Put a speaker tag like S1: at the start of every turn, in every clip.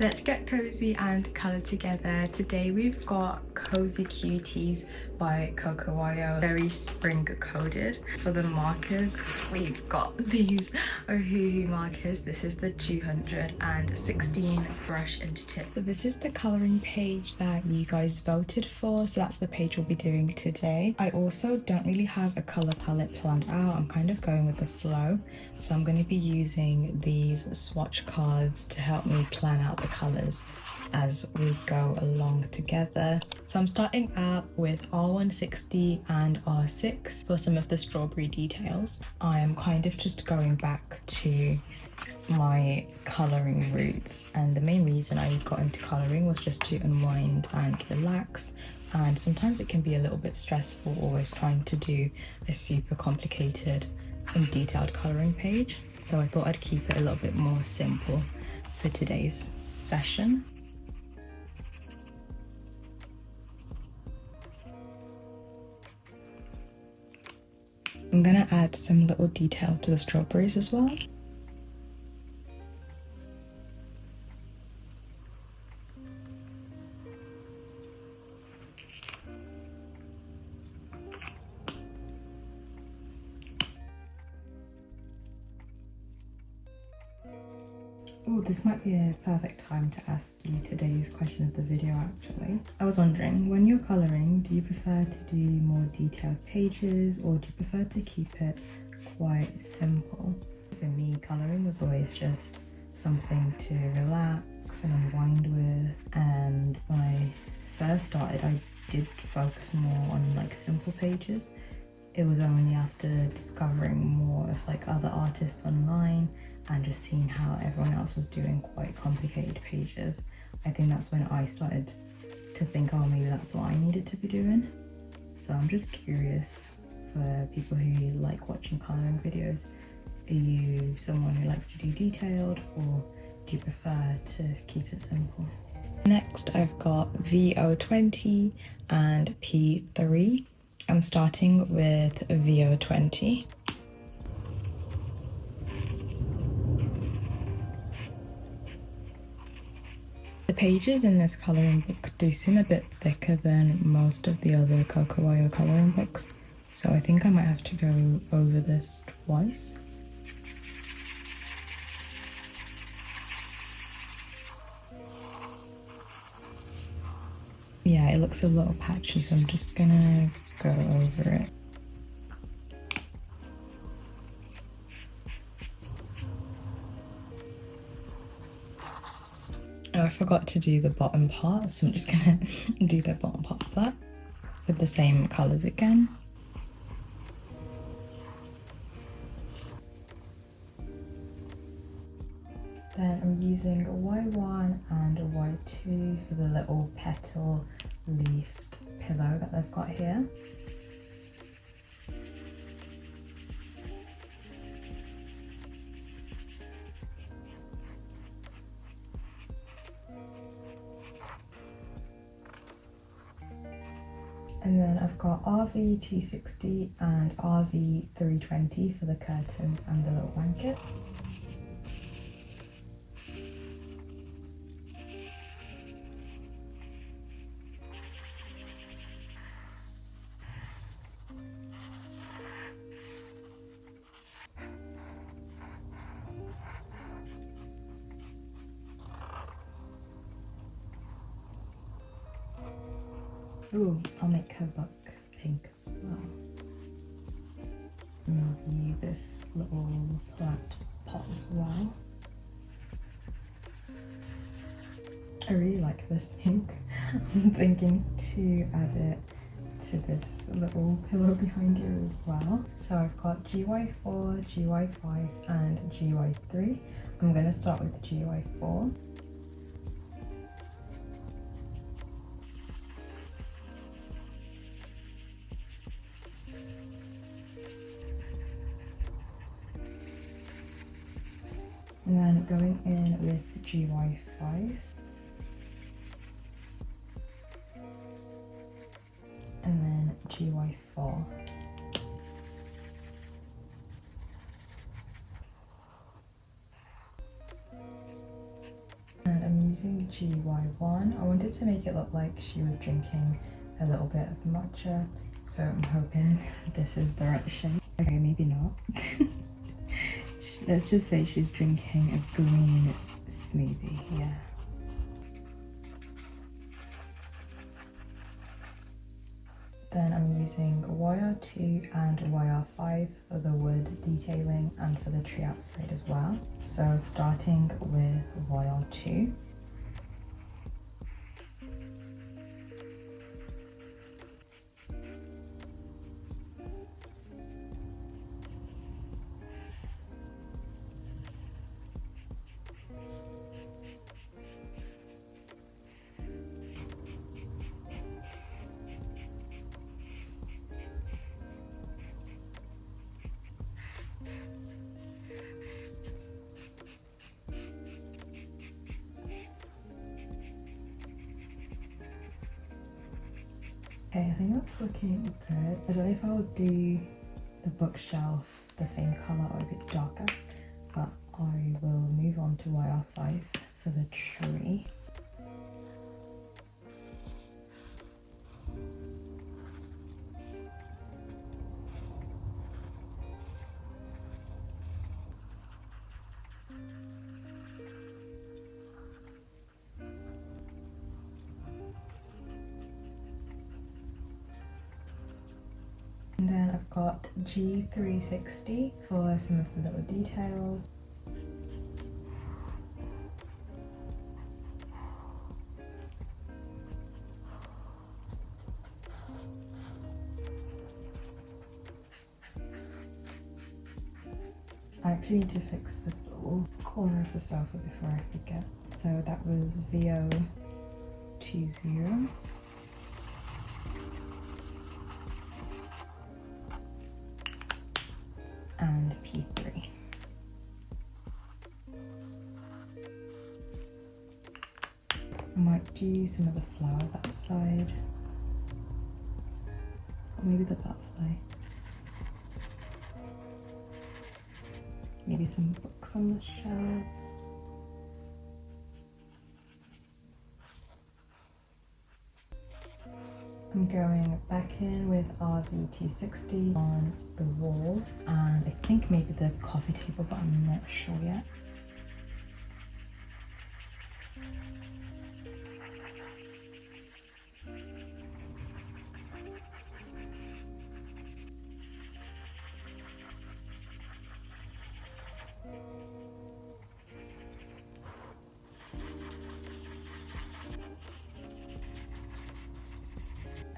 S1: Let's get cozy and colour together. Today we've got Cozy Cuties by Coco Wyo, very spring coded. For the markers, we've got these Ohuhu markers. This is the 216 brush and tip. So this is the colouring page that you guys voted for, so that's the page we'll be doing today. I also don't really have a colour palette planned out. I'm kind of going with the flow, so I'm going to be using these swatch cards to help me plan out the colours as we go along together. So I'm starting out with R160 and R6 for some of the strawberry details. I am kind of just going back to my colouring roots, and the main reason I got into colouring was just to unwind and relax, and sometimes it can be a little bit stressful always trying to do a super complicated and detailed colouring page, so I thought I'd keep it a little bit more simple for today's session. I'm gonna add some little detail to the strawberries as well. Oh, this might be a perfect time to ask you today's question of the video actually. I was wondering, when you're colouring, do you prefer to do more detailed pages or do you prefer to keep it quite simple? For me, colouring was always just something to relax and unwind with, and when I first started I did focus more on like simple pages. It was only after discovering more of like other artists online and just seeing how everyone else was doing quite complicated pages, I think that's when I started to think, oh, maybe that's what I needed to be doing. So I'm just curious, for people who like watching colouring videos, are you someone who likes to do detailed or do you prefer to keep it simple? Next I've got VO20 and P3. I'm starting with VO20. The pages in this colouring book do seem a bit thicker than most of the other Coco Wyo colouring books, so I think I might have to go over this twice. Yeah, it looks a little patchy, so I'm just gonna go over it. Oh, I forgot to do the bottom part, so I'm just gonna do the bottom part of that with the same colours again. Then I'm using a Y1 and a Y2 for the little petal leafed pillow that they've got here. And then I've got RV260 and RV320 for the curtains and the little blanket. Ooh, I'll make her book pink as well. Maybe this little flat pot as well. I really like this pink. I'm thinking to add it to this little pillow behind you as well. So I've got GY4, GY5 and GY3. I'm going to start with GY4. And then going in with GY5. And then GY4. And I'm using using GY1. I wanted to make it look like she was drinking a little bit of matcha, so I'm hoping this is the right shade. Okay, maybe not. Let's just say she's drinking a green smoothie, yeah. Then I'm using YR2 and YR5 for the wood detailing and for the tree outside as well. So starting with YR2. Okay, I think that's looking good. I don't know if I'll do the bookshelf the same colour or a bit darker, but I will move on to YR5 for the tree. And then I've got G360 for some of the little details. I actually need to fix this little corner of the sofa before I forget. So that was VO20. And P3. I might do some of the flowers outside, or maybe the butterfly. Maybe some books on the shelf. I'm going back in with RV260 on the walls, and I think maybe the coffee table, but I'm not sure yet.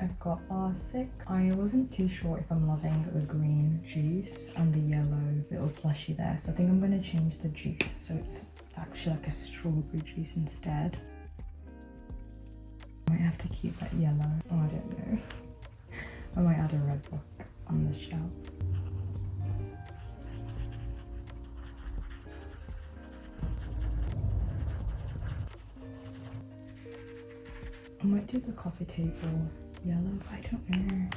S1: I've got R6. I wasn't too sure if I'm loving the green juice and the yellow little plushie there, so I think I'm going to change the juice so it's actually like a strawberry juice instead. I might have to keep that yellow. Oh, I don't know. I might add a red book on the shelf. I might do the coffee table yellow, but I don't know.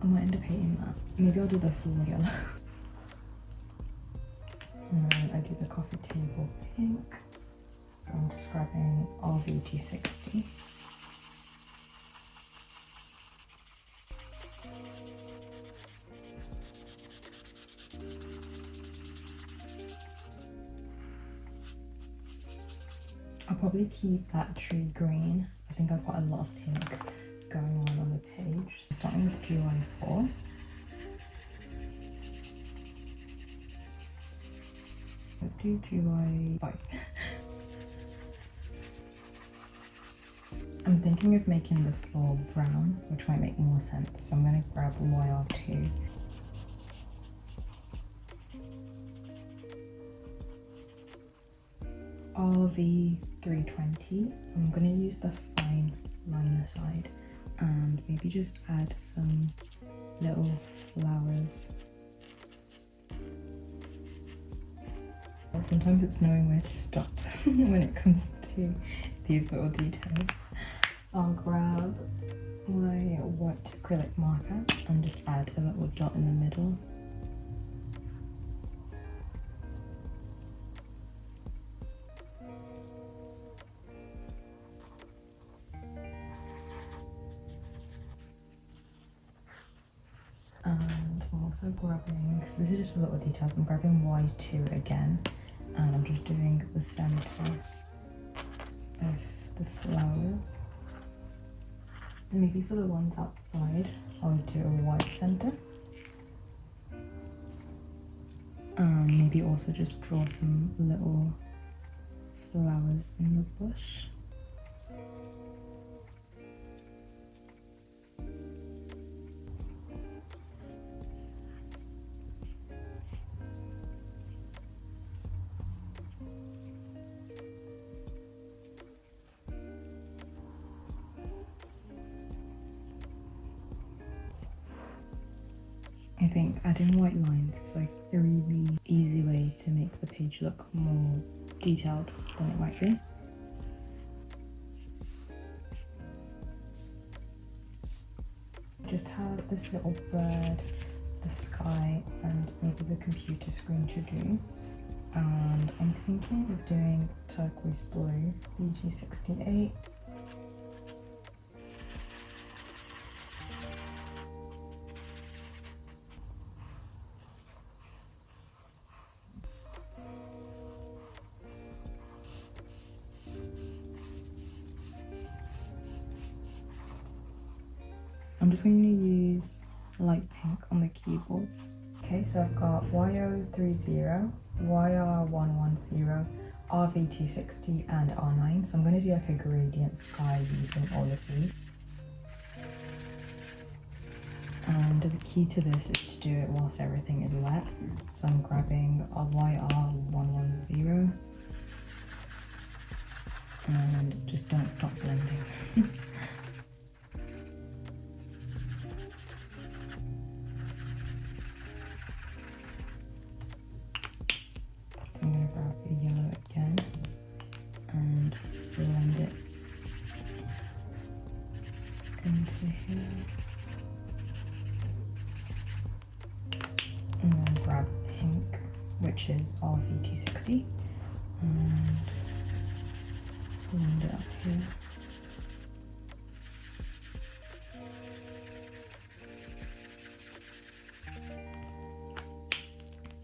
S1: I might end up hating that. Maybe I'll do the full yellow. And then I do the coffee table pink. So I'm just grabbing RV260. I'll probably keep that tree green. I think I've got a lot of pink going on the page. Starting with GY4. Let's do GY5. I'm thinking of making the floor brown, which might make more sense. So I'm going to grab YR2. RV320. I'm going to use the fine liner side and maybe just add some little flowers. Sometimes it's knowing where to stop when it comes to these little details. I'll grab my white acrylic marker and just add a little dot in the middle. also grabbing, because this is just for little details, I'm grabbing Y2 again, and I'm just doing the center of the flowers. And maybe for the ones outside, I'll do a white center. Maybe also just draw some little flowers in the bush. I think adding white lines is like a really easy way to make the page look more detailed than it might be. Just have this little bird, the sky, and maybe the computer screen to do. And I'm thinking of doing turquoise blue, BG68. I'm just going to use light pink on the keyboards. Okay, so I've got YO30, YR110, RV260 and R9. So I'm going to do like a gradient sky using all of these. And the key to this is to do it whilst everything is wet. So I'm grabbing a YR110 and just don't stop blending. I'm going to grab the yellow again and blend it into here. And then grab pink, which is RV260, and blend it up here.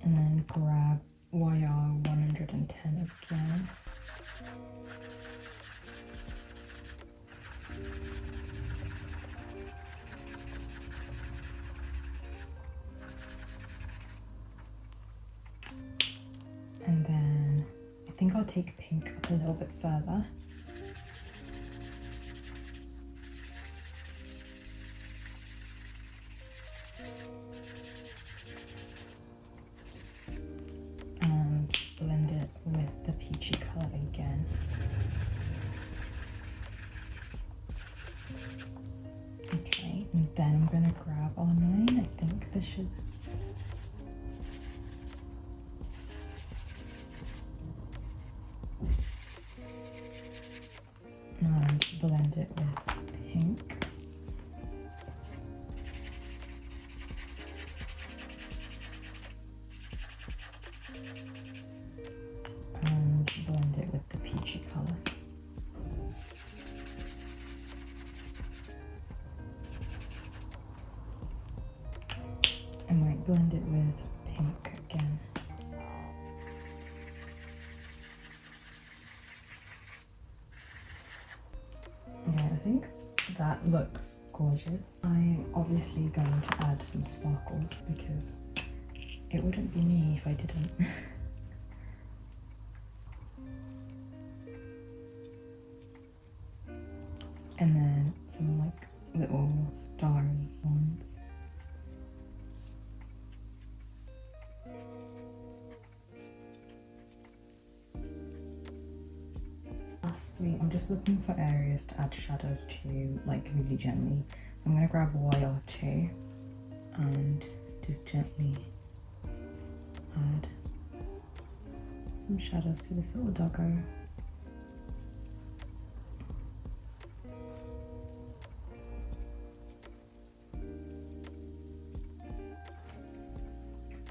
S1: And then grab YR110 again. And then I think I'll take pink up a little bit further. And blend it with the peachy colour again. Okay, and then I'm going to grab R9. I think this should... and blend it with pink. And blend it with the peachy colour. I might blend it with pink again. Yeah, I think that looks gorgeous. I'm obviously going to add some sparkles because it wouldn't be me if I didn't. And then some like little starry ones. Lastly, I'm just looking for areas to add shadows to, like really gently. So I'm going to grab YR2 and just gently add some shadows to this little doggo.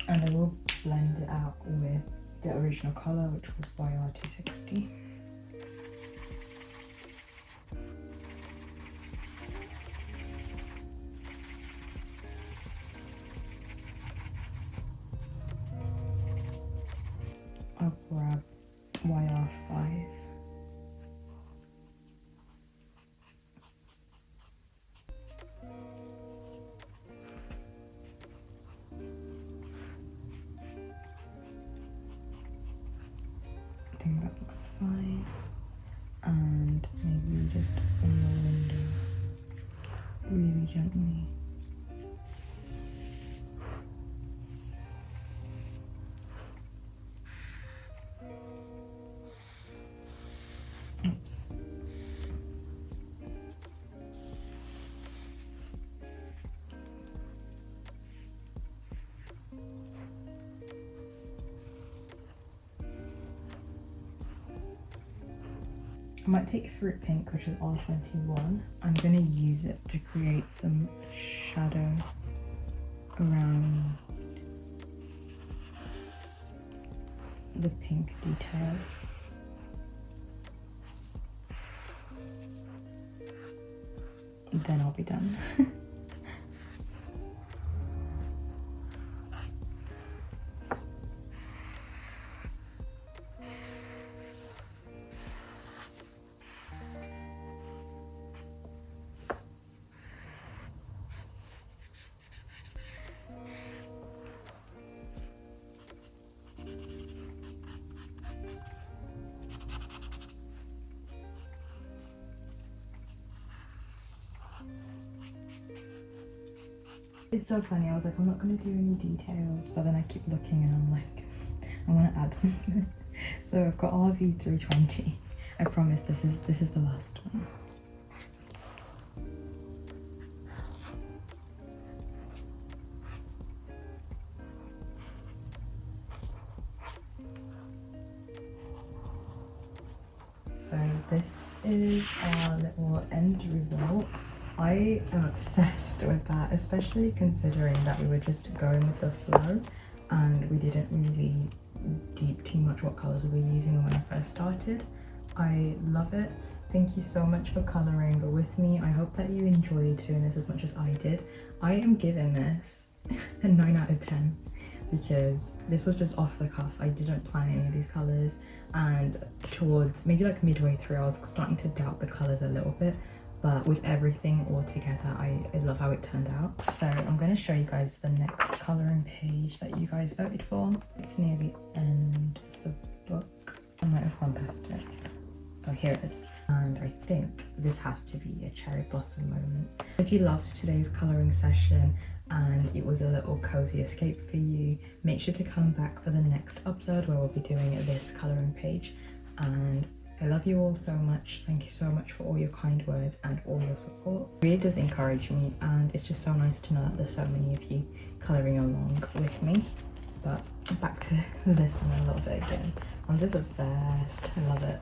S1: And I will blend it out with the original colour, which was YR260. fine. And maybe just in the window, really gently. Oops. I might take Fruit Pink, which is R21. I'm gonna use it to create some shadow around the pink details. Then I'll be done. It's so funny, I was like, I'm not going to do any details, but then I keep looking and I'm like, I want to add something. So I've got RV320. I promise this is the last one. So this is our little end result. I am obsessed with that, especially considering that we were just going with the flow and we didn't really deep too much what colours we were using when I first started. I love it. Thank you so much for colouring with me. I hope that you enjoyed doing this as much as I did. I am giving this a 9 out of 10 because this was just off the cuff. I didn't plan any of these colours, and towards maybe like midway through I was starting to doubt the colours a little bit. But with everything all together, I love how it turned out. So I'm going to show you guys the next colouring page that you guys voted for. It's near the end of the book. I might have gone past it. Oh, here it is. And I think this has to be a cherry blossom moment. If you loved today's colouring session and it was a little cozy escape for you, make sure to come back for the next upload where we'll be doing this colouring page. And I love you all so much. Thank you so much for all your kind words and all your support. It really does encourage me, and it's just so nice to know that there's so many of you colouring along with me. But back to this one a little bit again. I'm just obsessed. I love it.